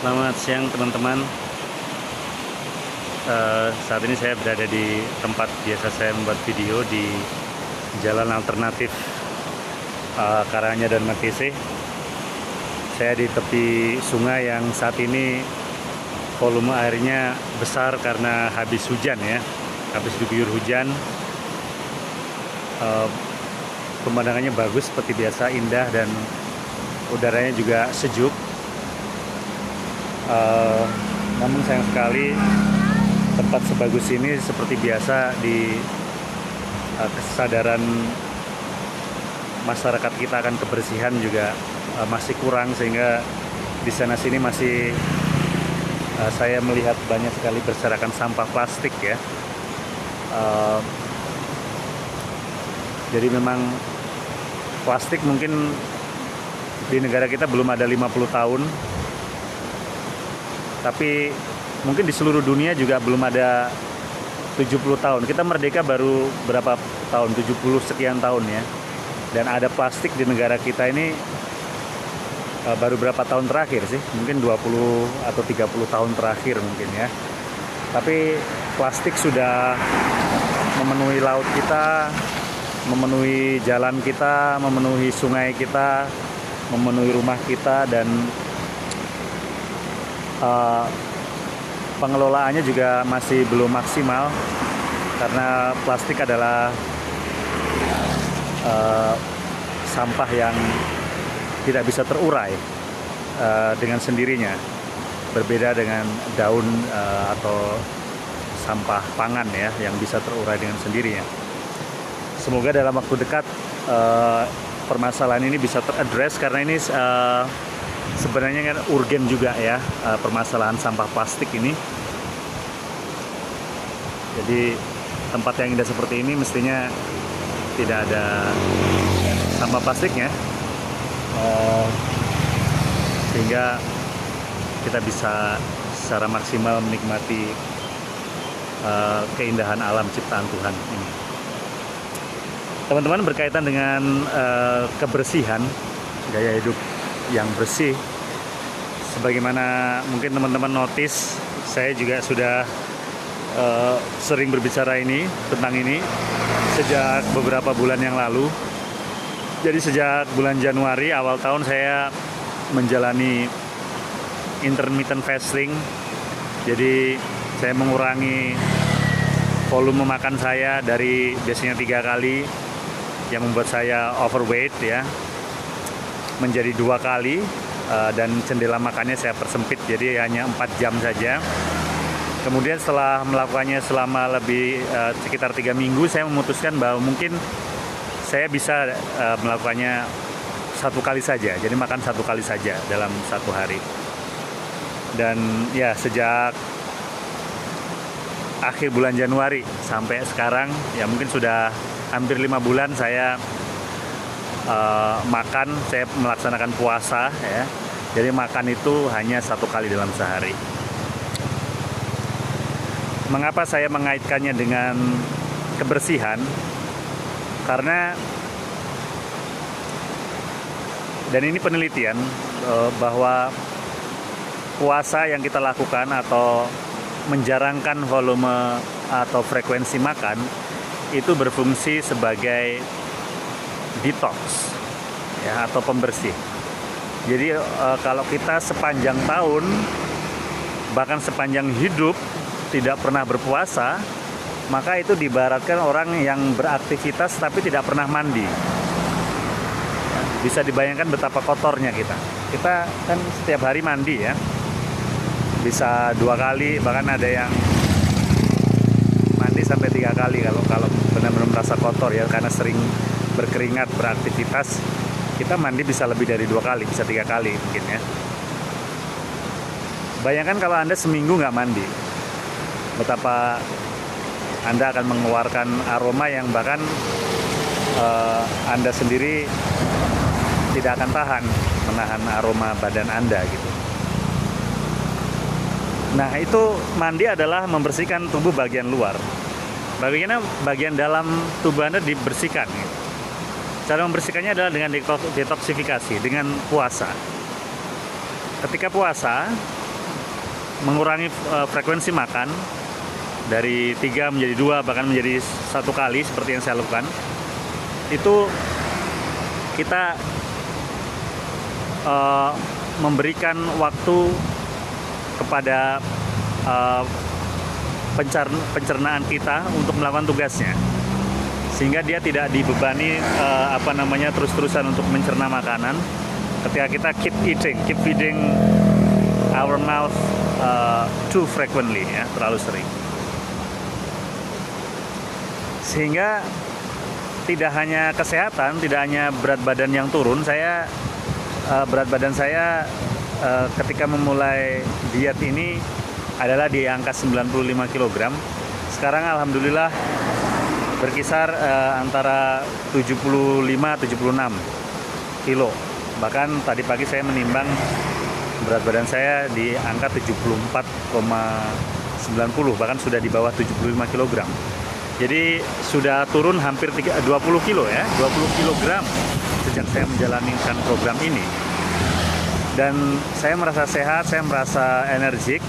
Selamat siang teman-teman. Saat ini saya berada di tempat biasa saya membuat video di jalan alternatif Karanganyar dan Makese. Saya di tepi sungai yang saat ini volume airnya besar karena habis hujan ya, habis diguyur hujan. Pemandangannya bagus seperti biasa, indah, dan udaranya juga sejuk. Namun sayang sekali tempat sebagus ini seperti biasa di kesadaran masyarakat kita akan kebersihan juga masih kurang, sehingga di sana sini masih saya melihat banyak sekali berserakan sampah plastik ya. Jadi memang plastik mungkin di negara kita belum ada 50 tahun. Tapi mungkin di seluruh dunia juga belum ada 70 tahun. Kita merdeka baru berapa tahun? 70 sekian tahun ya. Dan ada plastik di negara kita ini baru berapa tahun terakhir sih? Mungkin 20 atau 30 tahun terakhir mungkin ya. Tapi plastik sudah memenuhi laut kita, memenuhi jalan kita, memenuhi sungai kita, memenuhi rumah kita, dan pengelolaannya juga masih belum maksimal karena plastik adalah sampah yang tidak bisa terurai dengan sendirinya, berbeda dengan daun atau sampah pangan ya yang bisa terurai dengan sendirinya. Semoga dalam waktu dekat permasalahan ini bisa teradres, karena ini sebenarnya kan urgen juga ya, permasalahan sampah plastik ini. Jadi tempat yang indah seperti ini mestinya tidak ada sampah plastiknya, sehingga kita bisa secara maksimal menikmati keindahan alam ciptaan Tuhan ini. Teman-teman, berkaitan dengan kebersihan, gaya hidup yang bersih, sebagaimana mungkin teman-teman notice, saya juga sudah sering berbicara tentang ini sejak beberapa bulan yang lalu. Jadi sejak bulan Januari awal tahun saya menjalani intermittent fasting. Jadi saya mengurangi volume makan saya dari biasanya 3 kali yang membuat saya overweight ya, menjadi 2 kali, dan jendela makannya saya persempit jadi hanya 4 jam saja. Kemudian setelah melakukannya selama lebih sekitar 3 minggu, saya memutuskan bahwa mungkin saya bisa melakukannya 1 kali saja, jadi makan 1 kali saja dalam 1 hari. Dan ya sejak akhir bulan Januari sampai sekarang ya mungkin sudah hampir 5 bulan saya makan, saya melaksanakan puasa ya. Jadi makan itu hanya 1 kali dalam sehari. Mengapa saya mengaitkannya dengan kebersihan? Karena, dan ini penelitian, bahwa puasa yang kita lakukan atau menjarangkan volume atau frekuensi makan itu berfungsi sebagai detox ya, atau pembersih. Jadi kalau kita sepanjang tahun, bahkan sepanjang hidup tidak pernah berpuasa, maka itu diibaratkan orang yang beraktivitas tapi tidak pernah mandi ya, bisa dibayangkan betapa kotornya kita. Kita kan setiap hari mandi ya, bisa 2 kali, bahkan ada yang mandi sampai 3 kali kalau benar-benar merasa kotor ya, karena sering berkeringat, beraktivitas. Kita mandi bisa lebih dari 2 kali, bisa 3 kali mungkin ya. Bayangkan kalau Anda seminggu nggak mandi, betapa Anda akan mengeluarkan aroma yang bahkan Anda sendiri tidak akan tahan menahan aroma badan Anda gitu. Nah, itu mandi adalah membersihkan tubuh bagian luar. Bagaimana bagian dalam tubuh Anda dibersihkan gitu. Cara membersihkannya adalah dengan detoksifikasi, dengan puasa. Ketika puasa, mengurangi frekuensi makan dari 3 menjadi 2, bahkan menjadi 1 kali seperti yang saya lakukan. Itu kita memberikan waktu kepada pencernaan kita untuk melakukan tugasnya, sehingga dia tidak dibebani terus-terusan untuk mencerna makanan. Ketika kita keep feeding our mouth too frequently, ya, terlalu sering, sehingga tidak hanya kesehatan, tidak hanya berat badan yang turun. Berat badan saya ketika memulai diet ini adalah di angka 95 kg. Sekarang alhamdulillah berkisar antara 75-76 kilo. Bahkan tadi pagi saya menimbang berat badan saya di angka 74,90, bahkan sudah di bawah 75 kg. Jadi sudah turun hampir 20 kilo ya, 20 kg sejak saya menjalankan program ini. Dan saya merasa sehat, saya merasa energik.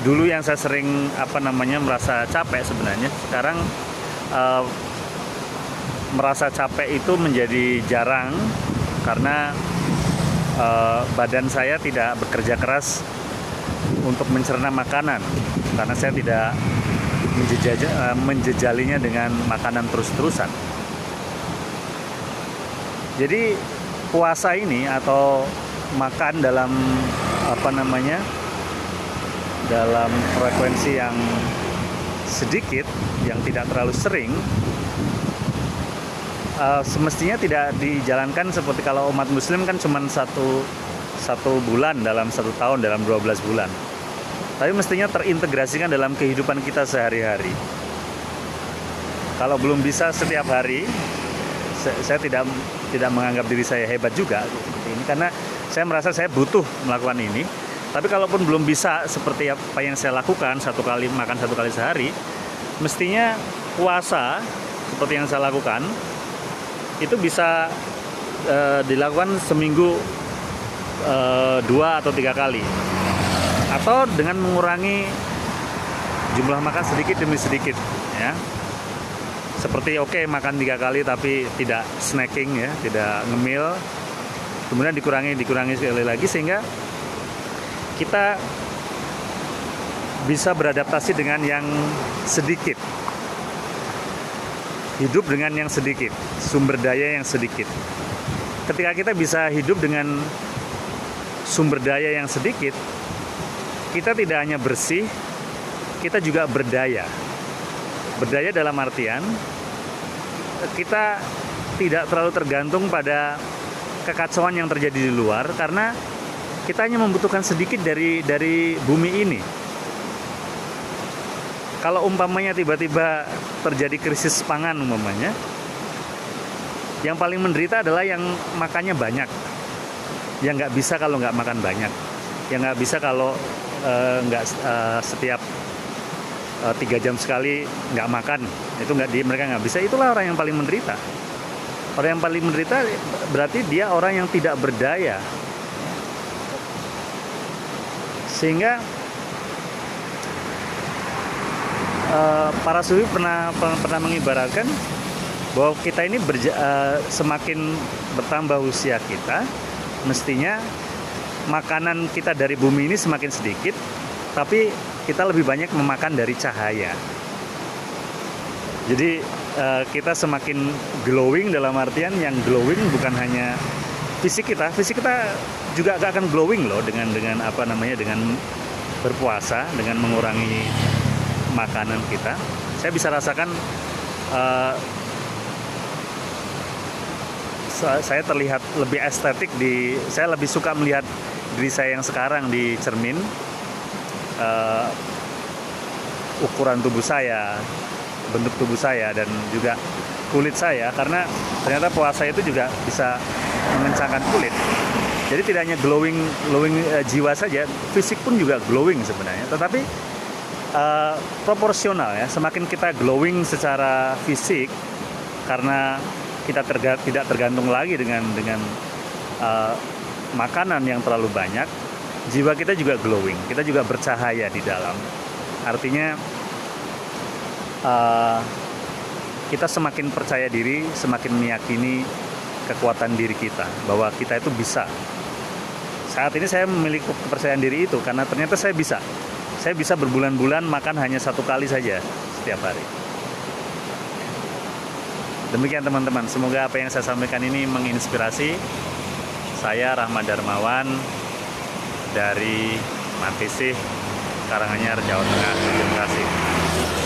Dulu yang saya sering merasa capek sebenarnya, sekarang merasa capek itu menjadi jarang karena badan saya tidak bekerja keras untuk mencerna makanan, karena saya tidak menjejalinya dengan makanan terus-terusan. Jadi puasa ini atau makan dalam dalam frekuensi yang sedikit, yang tidak terlalu sering, semestinya tidak dijalankan seperti kalau umat muslim kan cuma satu bulan dalam 1 tahun, dalam 12 bulan. Tapi mestinya terintegrasikan dalam kehidupan kita sehari-hari. Kalau belum bisa setiap hari, saya tidak menganggap diri saya hebat juga seperti ini, karena saya merasa saya butuh melakukan ini. Tapi kalaupun belum bisa seperti apa yang saya lakukan, makan 1 kali sehari, mestinya puasa seperti yang saya lakukan itu bisa dilakukan seminggu 2 atau 3 kali, atau dengan mengurangi jumlah makan sedikit demi sedikit, ya. Seperti makan 3 kali tapi tidak snacking, ya, tidak ngemil, kemudian dikurangi sekali lagi, sehingga kita bisa beradaptasi dengan yang sedikit, hidup dengan yang sedikit, sumber daya yang sedikit. Ketika kita bisa hidup dengan sumber daya yang sedikit, kita tidak hanya bersih, kita juga berdaya. Berdaya dalam artian kita tidak terlalu tergantung pada kekacauan yang terjadi di luar, karena kita hanya membutuhkan sedikit dari bumi ini. Kalau umpamanya tiba-tiba terjadi krisis pangan umpamanya, yang paling menderita adalah yang makannya banyak, yang nggak bisa kalau nggak makan banyak, yang nggak bisa kalau setiap 3 jam sekali nggak makan, itu mereka nggak bisa. Itulah orang yang paling menderita. Orang yang paling menderita berarti dia orang yang tidak berdaya. Sehingga para sufi pernah mengibaratkan bahwa kita ini semakin bertambah usia kita, mestinya makanan kita dari bumi ini semakin sedikit, tapi kita lebih banyak memakan dari cahaya. Jadi kita semakin glowing, dalam artian yang glowing bukan hanya fisik kita juga gak akan glowing loh dengan dengan berpuasa, dengan mengurangi makanan kita. Saya bisa rasakan saya terlihat lebih estetik, saya lebih suka melihat diri saya yang sekarang di cermin. Ukuran tubuh saya, bentuk tubuh saya, dan juga kulit saya, karena ternyata puasa itu juga bisa mengencangkan kulit. Jadi tidak hanya glowing jiwa saja, fisik pun juga glowing sebenarnya. Tetapi proporsional, ya. Semakin kita glowing secara fisik, karena kita tidak tergantung lagi dengan makanan yang terlalu banyak, jiwa kita juga glowing, kita juga bercahaya di dalam. Artinya kita semakin percaya diri, semakin meyakini kekuatan diri kita, bahwa kita itu bisa. Saat ini saya memiliki kepercayaan diri itu karena ternyata saya bisa. Saya bisa berbulan-bulan makan hanya 1 kali saja setiap hari. Demikian teman-teman, semoga apa yang saya sampaikan ini menginspirasi. Saya Rahmat Darmawan dari Mantisih, Karanganyar, Jawa Tengah. Terima kasih.